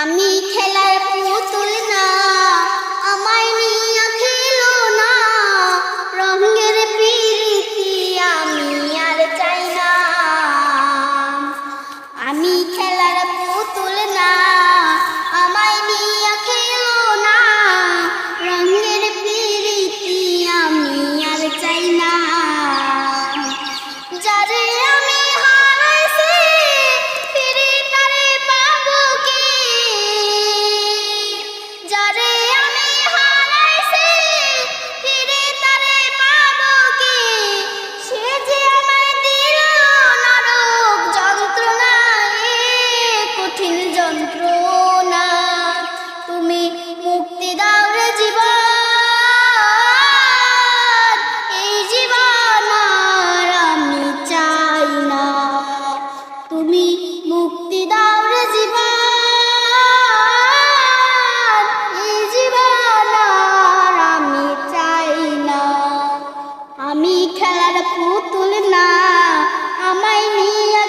আমি খেলার পুতুল না, আমায় নিয়ে খেলো না, রঙের প্রীতি আমি আর চাই না। আমি খেলার পুতুল না, আমায় নিয়ে খেলো না, রঙের প্রীতি আমি আর চাই না। যারে আমি হারাইছি ফিরে তারে পাবো কি, যারে আমি হারাইছি ফিরে তারে পাবো কি, সে যে আমায় দিল নরক যন্ত্রণা, কঠিন যন্ত্রণা। তুমি মুক্তি দাও রে জীবন, এই জীবন আর আমি চাই না। তুমি মুক্তি দাও রে জীবন, এই জীবন আর আমি চাই না। আমি খেলার পুতুল না, আমায় নিয়ে